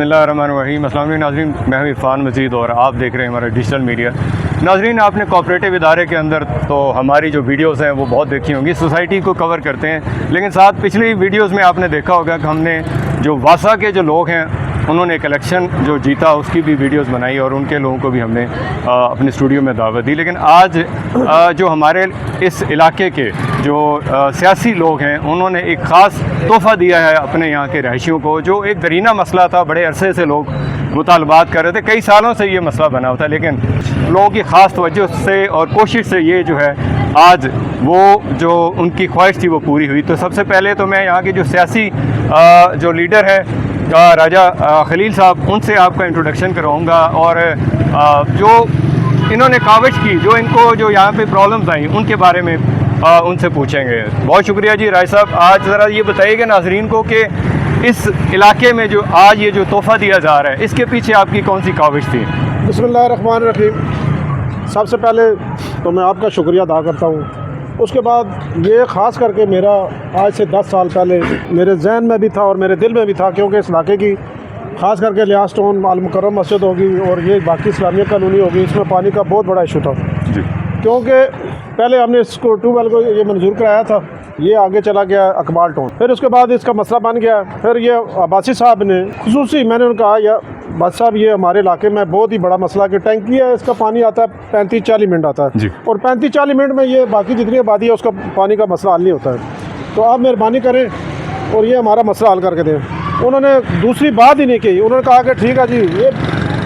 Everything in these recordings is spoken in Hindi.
बिस्मिल्लाहिर्रहमानिर्रहीम। अस्सलाम वालेकुम नाज़रीन, मैं हूं इरफान मजीद और आप देख रहे हैं हमारा डिजिटल मीडिया। नाज़रीन, आपने कोऑपरेटिव इदारे के अंदर तो हमारी जो वीडियोस हैं वो बहुत देखी होंगी, सोसाइटी को कवर करते हैं, लेकिन साथ पिछली वीडियोस में आपने देखा होगा कि हमने जो वासा के जो लोग हैं उन्होंने एक इलेक्शन जो जीता उसकी भी वीडियोस बनाई और उनके लोगों को भी हमने अपने स्टूडियो में दावत दी। लेकिन आज जो हमारे इस इलाके के जो सियासी लोग हैं उन्होंने एक ख़ास तोहफ़ा दिया है अपने यहाँ के रहायशियों को, जो एक दरीना मसला था, बड़े अरसे से लोग मुतालबात कर रहे थे, कई सालों से ये मसला बना हुआ था, लेकिन लोगों की ख़ास तवज्जो से और कोशिश से ये जो है आज वो जो उनकी ख्वाहिश थी वो पूरी हुई। तो सबसे पहले तो मैं यहाँ के जो सियासी जो लीडर है राजा खलील साहब, उनसे आपका इंट्रोडक्शन कराऊंगा और जो इन्होंने काविश की, जो इनको जो यहाँ पे प्रॉब्लम्स आई उनके बारे में उनसे पूछेंगे। बहुत शुक्रिया जी राज साहब। आज ज़रा ये बताइएगा नाजरीन को कि इस इलाके में जो आज ये जो तोहफ़ा दिया जा रहा है इसके पीछे आपकी कौन सी काविश थी? बिस्मिल्लाहिर्रहमानिर्रहीम। सबसे पहले तो मैं आपका शुक्रिया अदा करता हूँ। उसके बाद ये ख़ास करके मेरा आज से 10 साल पहले मेरे जहन में भी था और मेरे दिल में भी था, क्योंकि इस इलाके की ख़ास करके लिहाज टाउन अल मुकर्रम मस्जिद होगी और ये बाकी इस्लामिया कॉलोनी होगी, इसमें पानी का बहुत बड़ा इशू था जी। क्योंकि पहले हमने इसको ट्यूबवेल को ये मंजूर कराया था, ये आगे चला गया अकबाल टाउन, फिर उसके बाद इसका मसला बन गया। फिर ये अब्बासी साहब ने खुसूसी मैंने उनको कहा, या बादशाह साहब ये हमारे इलाके में बहुत ही बड़ा मसला कि टैंकी है, इसका पानी आता है 35-40 मिनट आता है और 35-40 मिनट में ये बाकी जितनी आबादी है उसका पानी का मसला हल नहीं होता है। तो आप मेहरबानी करें और ये हमारा मसला हल करके दें। उन्होंने दूसरी बात ही नहीं की, उन्होंने कहा कि ठीक है जी, ये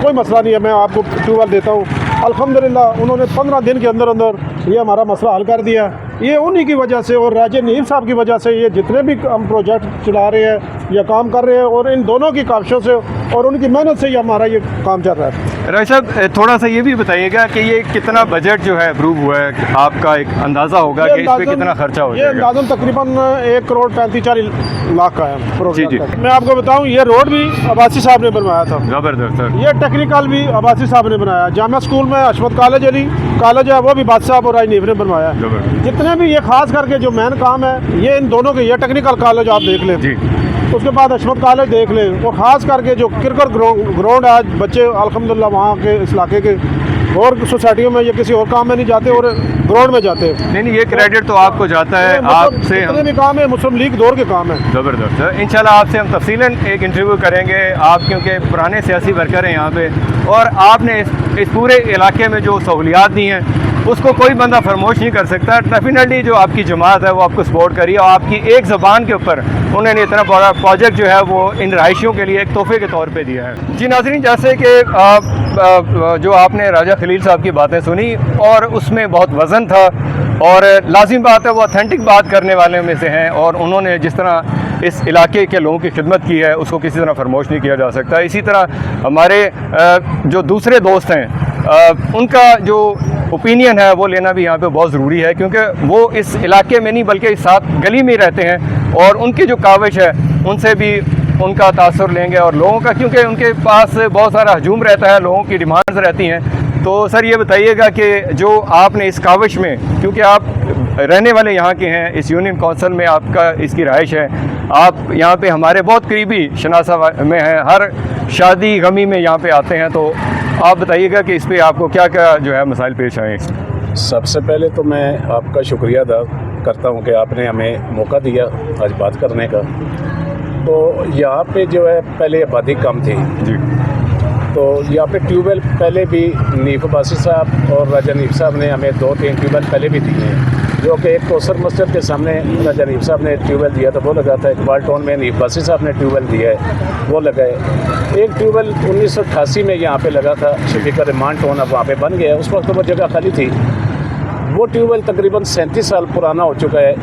कोई मसला नहीं है, मैं आपको ट्यूबवेल देता हूँ। अल्हम्दुलिल्लाह उन्होंने 15 दिन के अंदर अंदर ये हमारा मसला हल कर दिया। ये उन्हीं की वजह से और राजा नीम साहब की वजह से ये जितने भी हम प्रोजेक्ट चला रहे हैं या काम कर रहे हैं, और इन दोनों की काविशों से और उनकी मेहनत से ही हमारा ये काम चल रहा है। राज साहब, थोड़ा सा ये भी बताइएगा कि ये कितना बजट जो है अप्रूव हुआ है, आपका एक अंदाज़ा होगा कि इस पर कितना खर्चा हो जाएगा? ये अंदाज़न तकरीबन 1,35-40 लाख का है जी जी। मैं आपको बताऊँ, ये रोड भी अब्बासी साहब ने बनवाया था, ज़बरदस्त सर। ये टेक्निकल भी अब्बासी साहब ने बनाया। जामिया स्कूल में अशमत कॉलेज है, वो भी बादशाह साहब और राज नीम ने बनवाया। जितने भी ये खास करके जो मेन काम है ये इन दोनों के, ये टेक्निकल कॉलेज आप देख लें जी, उसके बाद अशमत कॉलेज देख लें, और ख़ास करके जो क्रिकेट ग्राउंड आज बच्चे अल्हम्दुलिल्लाह वहाँ के इस इलाके के और सोसाइटियों में या किसी और काम में नहीं जाते और ग्राउंड में जाते हैं। नहीं, ये क्रेडिट तो आपको जाता है, आपसे जितने भी काम है मुस्लिम लीग दौर के काम है। ज़बरदस्त सर। इंशाल्लाह आपसे हम तफसीलन एक इंटरव्यू करेंगे, आप क्योंकि पुराने सियासी वर्कर हैं यहाँ पे, और आपने इस पूरे इलाके में जो सहूलियात दी हैं उसको कोई बंदा फरमोश नहीं कर सकता। डेफिनेटली जो आपकी जमात है वो आपको सपोर्ट करी और आपकी एक ज़बान के ऊपर उन्होंने इतना बड़ा प्रोजेक्ट जो है वो इन रहायशियों के लिए एक तोहफे के तौर पे दिया है। जी नाज़रीन, जैसे कि जो आपने राजा खलील साहब की बातें सुनी और उसमें बहुत वज़न था और लाजिम बात है वो ऑथेंटिक बात करने वाले में से हैं, और उन्होंने जिस तरह इस इलाके के लोगों की खिदमत की है उसको किसी तरह फरमोश नहीं किया जा सकता। इसी तरह हमारे जो दूसरे दोस्त हैं उनका जो ओपिनियन है वो लेना भी यहाँ पे बहुत ज़रूरी है, क्योंकि वो इस इलाके में नहीं बल्कि इस साथ गली में ही रहते हैं और उनकी जो काविश है उनसे भी उनका तासुर लेंगे और लोगों का, क्योंकि उनके पास बहुत सारा हजूम रहता है, लोगों की डिमांड्स रहती हैं। तो सर ये बताइएगा कि जो आपने इस काविश में, क्योंकि आप रहने वाले यहाँ के हैं, इस यूनियन काउंसिल में आपका इसकी रहाइश है, आप यहाँ पे हमारे बहुत करीबी शनासा में हैं, हर शादी गमी में यहाँ पे आते हैं, तो आप बताइएगा कि इस पर आपको क्या क्या जो है मसाइल पेश आए? सबसे पहले तो मैं आपका शुक्रिया अदा करता हूँ कि आपने हमें मौका दिया आज बात करने का। तो यहाँ पे जो है पहले आबादी कम थी जी, तो यहाँ पे ट्यूबवेल पहले भी नीफ अब्बासी साहब और राजा नीफ साहब ने हमें 2-3 ट्यूबवेल पहले भी दिए हैं, जो कि एक कौसर मस्जिद के सामने राजा नीफ साहब ने ट्यूबवेल दिया था वो लगा था, इकबाल टाउन में नीफ अब्बासी साहब ने ट्यूबवेल दिया है वो लगाए। एक ट्यूबवेल 1988 में यहाँ पे लगा था, शफीका रहमान टाउन अब वहाँ पे बन गया है, उस वक्त वो जगह खाली थी। वो ट्यूबवेल तकरीबन 37 साल पुराना हो चुका है,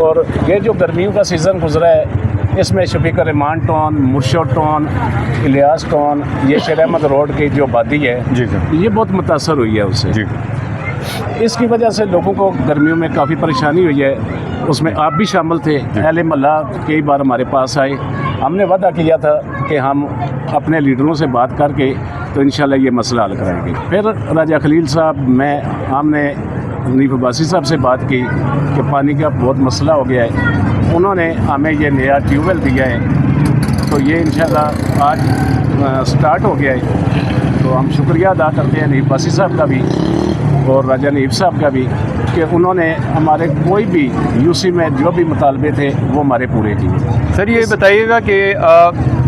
और ये जो गर्मियों का सीज़न गुजरा है इसमें Shafiqa Rahman town, Murshad town, Ilyas town, ये शेर अहमद रोड की जो आबादी है जी, ये बहुत मुतासर हुई है उससे जी। इसकी वजह से लोगों को गर्मियों में काफ़ी परेशानी हुई है, उसमें आप भी शामिल थे। अहले मोहल्ला कई बार हमारे पास आए, हमने वादा किया था कि हम अपने लीडरों से बात करके तो इंशाल्लाह ये मसला हल कराएंगे। फिर राजा खलील साहब, हमने नीफ अब्बासी साहब से बात की कि पानी का बहुत मसला हो गया है, उन्होंने हमें ये नया ट्यूबवेल दिया है, तो तो ये इंशाल्लाह आज स्टार्ट हो गया है। तो हम शुक्रिया अदा करते हैं नईब बासी साहब का भी और राजा नईब साहब का भी कि उन्होंने हमारे कोई भी यूसी में जो भी मुतालबे थे वो हमारे पूरे किए। सर ये बताइएगा कि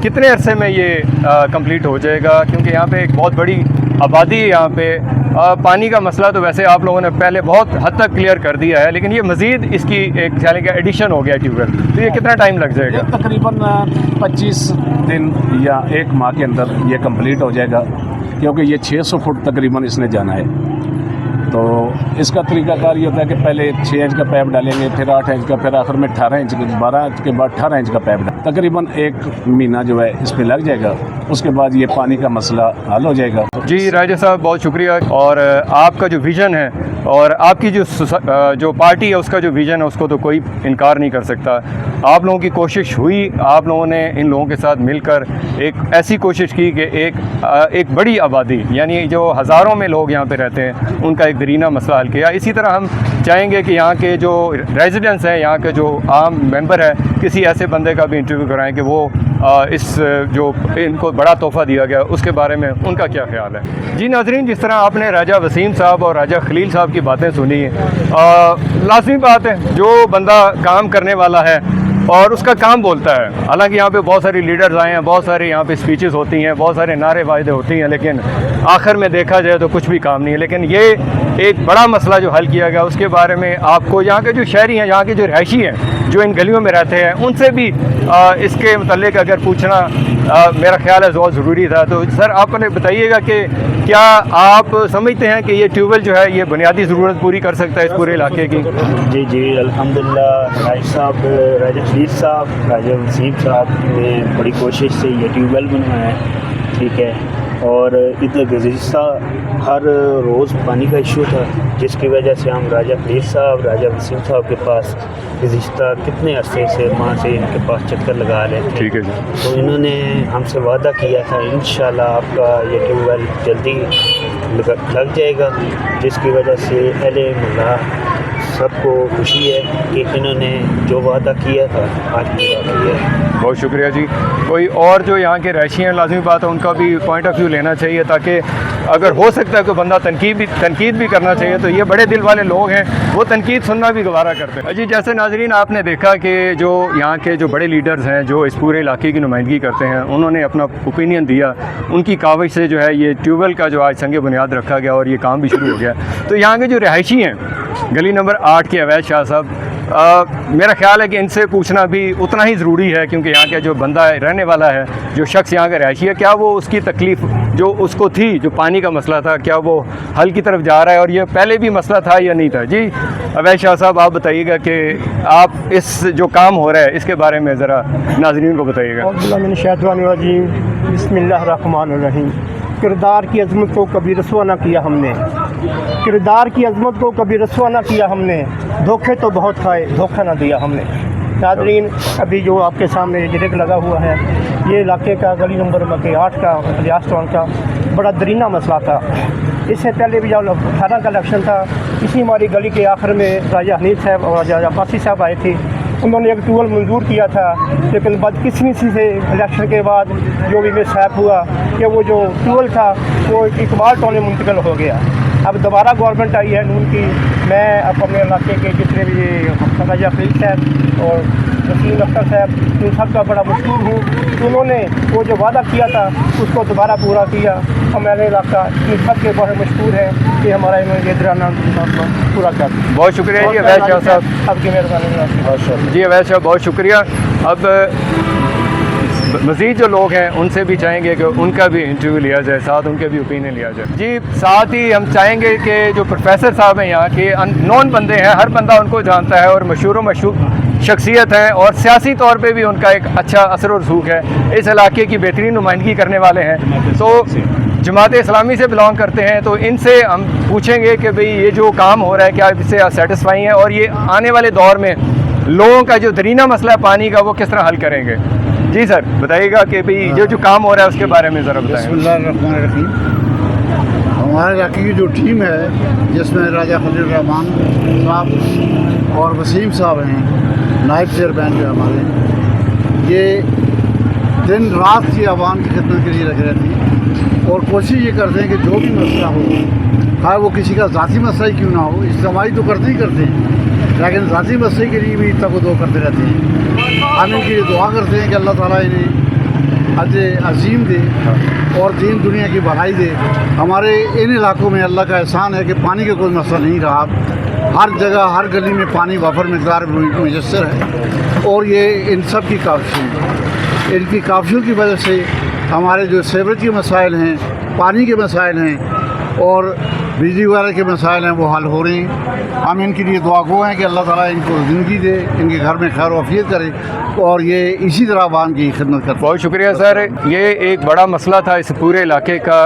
कितने अरसे में ये कंप्लीट हो जाएगा, क्योंकि यहाँ पे एक बहुत बड़ी आबादी है यहाँ पे। पानी का मसला तो वैसे आप लोगों ने पहले बहुत हद तक क्लियर कर दिया है, लेकिन ये मज़ीद इसकी एक यानी कि एडिशन हो गया ट्यूबवेल, तो ये कितना टाइम लग जाएगा? तकरीबन 25 दिन या 1 माह के अंदर ये कंप्लीट हो जाएगा, क्योंकि ये 600 फुट तकरीबन इसने जाना है। तो इसका तरीकाकार ये होता है कि पहले 6 इंच का पाइप डालेंगे, फिर 8 इंच का, फिर आखिर में 18 इंच का, 12 इंच के बाद 18 इंच का पाइप डालेंगे। तकरीबन 1 महीना जो है इस पर लग जाएगा, उसके बाद ये पानी का मसला हल हो जाएगा। जी राजा साहब बहुत शुक्रिया। और आपका जो विज़न है और आपकी जो पार्टी है उसका जो विज़न है उसको तो कोई इनकार नहीं कर सकता। आप लोगों की कोशिश हुई, आप लोगों ने इन लोगों के साथ मिलकर एक ऐसी कोशिश की कि एक बड़ी आबादी यानी जो हज़ारों में लोग यहाँ पे रहते हैं उनका एक दरीना मसला हल किया। इसी तरह हम चाहेंगे कि यहाँ के जो रेजिडेंट्स हैं, यहाँ के जो आम मेंबर है, किसी ऐसे बंदे का भी इंटरव्यू कराएं कि वो इस जो इनको बड़ा तोहफ़ा दिया गया उसके बारे में उनका क्या ख्याल है। जी नाज़रीन, जिस तरह आपने राजा वसीम साहब और राजा खलील साहब की बातें सुनी हैं, लाजमी बात है जो बंदा काम करने वाला है और उसका काम बोलता है। हालांकि यहाँ पे बहुत सारी लीडर्स आए हैं, बहुत सारी यहाँ पे स्पीचेस होती हैं, बहुत सारे नारे वायदे होती हैं, लेकिन आखिर में देखा जाए तो कुछ भी काम नहीं है। लेकिन ये एक बड़ा मसला जो हल किया गया उसके बारे में आपको यहाँ के जो शहरी हैं, यहाँ के जो रहायशी हैं, जो इन गलियों में रहते हैं, उनसे भी इसके मुतल्लिक अगर पूछना मेरा ख्याल है बहुत ज़रूरी था। तो सर आप हमें बताइएगा कि क्या आप समझते हैं कि ये ट्यूबवेल जो है ये बुनियादी ज़रूरत पूरी कर सकता है इस पूरे इलाके की? जी अल्हम्दुलिल्लाह राजा खलील साहब, राजा वसीम साहब ने बड़ी कोशिश से ये ट्यूबवेल बनवाया है, ठीक है। और इधर गुज़िश्ता हर रोज़ पानी का इशू था, जिसकी वजह से हम राजा खलील साहब, राजा वसीम साहब के पास गुज़िश्ता कितने अरसे से माह से इनके पास चक्कर लगा रहे थे। ठीक है जी। तो इन्होंने हमसे वादा किया था इंशाल्लाह आपका ये ट्यूबवेल जल्दी लग जाएगा, जिसकी वजह से अहले मोहल्ला सबको खुशी है कि इन्होंने जो वादा किया था आज पूरा किया है। बहुत शुक्रिया जी। कोई और जो यहाँ के रहायशी हैं, लाजमी बात है उनका भी पॉइंट ऑफ व्यू लेना चाहिए, ताकि अगर हो सकता है कोई बंदा तनकीद भी करना चाहिए, तो ये बड़े दिल वाले लोग हैं, वो तनकीद सुनना भी गवारा करते हैं। जी जैसे नाजरीन आपने देखा कि जो यहाँ के जो बड़े लीडर्स हैं जो इस पूरे इलाके की नुमाइंदगी करते हैं, उन्होंने अपना ओपिनियन दिया। उनकी काविश से जो है ये ट्यूबवेल का जो आज संग बुनियाद रखा गया और ये काम भी शुरू हो गया। तो यहाँ के जो रहायशी हैं गली नंबर 8 के अवैध शाह साहब, मेरा ख्याल है कि इनसे पूछना भी उतना ही ज़रूरी है, क्योंकि यहाँ का जो बंदा रहने वाला है, जो शख्स यहाँ का रहायशी है, क्या वो उसकी तकलीफ़ जो उसको थी, जो पानी का मसला था, क्या वो हल की तरफ जा रहा है और ये पहले भी मसला था या नहीं था। जी अवैध शाह साहब आप बताइएगा कि आप इस जो काम हो रहा है इसके बारे में ज़रा नाज़रीन को बताइएगा। बिस्मिल्लाहिर्रहमानिर्रहीम। किरदार की अज़मत को कभी रसवा ना किया हमने, किरदार की अज़मत को कभी रसवा ना किया हमने, धोखे तो बहुत खाए, धोखा ना दिया हमने। नाज़रीन अभी जो आपके सामने जिरक लगा हुआ है, ये इलाके का गली नंबर 8 का रियासत का बड़ा दरीना मसला था। इससे पहले भी जब 18 का इलेक्शन था, इसी हमारी गली के आखिर में राजा हनीफ साहब और राजा अब्बासी साहब आए थे, उन्होंने एक ट्यूबवेल मंजूर किया था, लेकिन बदकिस्मती से इलेक्शन के बाद जो भी मिसहैप हुआ कि वो जो ट्यूबवेल था वो इकबाल टाउन में मुंतकिल हो गया। अब दोबारा गवर्नमेंट आई है नून की। मैं अब अपने इलाके के जितने भी राजा खलील साहब और वसीम अख्तर साहब इन सब का बड़ा मशहूर हूँ। उन्होंने वो जो वादा किया था उसको दोबारा पूरा किया। हमारे इलाका इन सब के बहुत मशहूर है कि हमारा इन्होंने ये दराना पूरा कर दिया। बहुत शुक्रिया जी अवैध शाह साहब, आपकी मेहरबानी। जी अवैध साहब बहुत शुक्रिया। अब मज़ीद जो लोग हैं उनसे भी चाहेंगे कि उनका भी इंटरव्यू लिया जाए, साथ उनके भी ओपिनियन लिया जाए। जी साथ ही हम चाहेंगे कि जो प्रोफेसर साहब हैं यहाँ के अननोन बंदे हैं, हर बंदा उनको जानता है और मशहूर शख्सियत है और सियासी तौर पे भी उनका एक अच्छा असर और रसूख है, इस इलाके की बेहतरीन नुमाइंदगी करने वाले हैं। तो जमात इस्लामी से बिलोंग करते हैं, तो इनसे हम पूछेंगे कि भाई ये जो काम हो रहा है क्या इससे आप सेटिस्फाई हैं और ये आने वाले दौर में लोगों का जो दरीना मसला है पानी का वो किस तरह हल करेंगे। जी सर बताइएगा कि भाई जो काम हो रहा है उसके बारे में ज़रा बताएं। बिस्मिल्लाहिर्रहमानिर्रहीम। हमारे इलाके की जो टीम है जिसमें राजा खलील रहमान साहब और वसीम साहब हैं, नायब चेयरमैन जो हमारे, ये दिन रात की आवाम की खिदमत के लिए लगे रहती हैं और कोशिश ये करते हैं कि जो भी मसला हो, चाहे वो किसी का ज़ाती मसला ही क्यों ना हो, इज्तिमाई तो करते ही करते हैं, लेकिन ज़ाती मसले के लिए भी तक दो करते रहते हैं। हम इनके लिए दुआ करते हैं कि अल्लाह ताला इन्हें अजर अजीम दे और दीन दुनिया की भलाई दे। हमारे इन इलाकों में अल्लाह का एहसान है कि पानी का कोई मसला नहीं रहा। हर जगह हर गली में पानी वफर मकदार मुयसर है और ये इन सब की काविशें हैं। इनकी काविशों की वजह से हमारे जो सेवरेज के मसाइल हैं, पानी के मसाइल हैं और बिजली वगैरह के मसाइल हैं वो हल हो रहे हैं। हम इनके लिए दुआ गो हैं कि अल्लाह ताला इनको ज़िंदगी दे, इनके घर में खैर वफ़ियत करे और ये इसी तरह आवाम की खिदमत करते। बहुत शुक्रिया सर। ये एक बड़ा मसला था इस पूरे इलाके का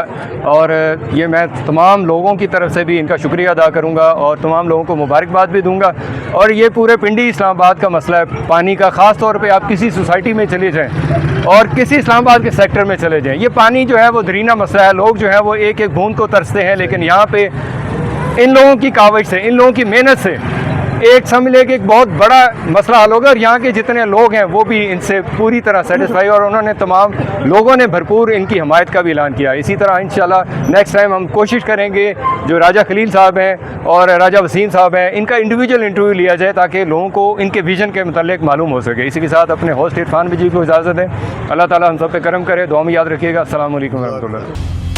और ये मैं तमाम लोगों की तरफ से भी इनका शुक्रिया अदा करूँगा और तमाम लोगों को मुबारकबाद भी दूँगा। और ये पूरे पिंडी इस्लामाबाद का मसला है पानी का। ख़ास तौर पे आप किसी सोसाइटी में चले जाएँ और किसी इस्लामाबाद के सेक्टर में चले जाएँ, ये पानी जो है वो दरीना मसला है। लोग जो है वो एक एक बूंद को तरसते हैं, लेकिन यहाँ पे इन लोगों की काविश से, इन लोगों की मेहनत से एक समझ लें कि एक बहुत बड़ा मसला हल होगा और यहाँ के जितने लोग हैं वो भी इनसे पूरी तरह सेटिस्फाई और उन्होंने तमाम लोगों ने भरपूर इनकी हमायत का भी ऐलान किया। इसी तरह इंशाल्लाह नेक्स्ट टाइम हम कोशिश करेंगे जो राजा खलील साहब हैं और राजा वसीम साहब हैं इनका इंडिविजुअल इंटरव्यू लिया जाए ताकि लोगों को इनके विजन के मुतालिक मालूम हो सके। इसी के साथ अपने होस्ट इरफान भी जी को इजाज़त दें। अल्लाह ताला हम सब पे करम करे। दुआ में याद रखिएगा। अस्सलाम वालेकुम व रहमतुल्लाह।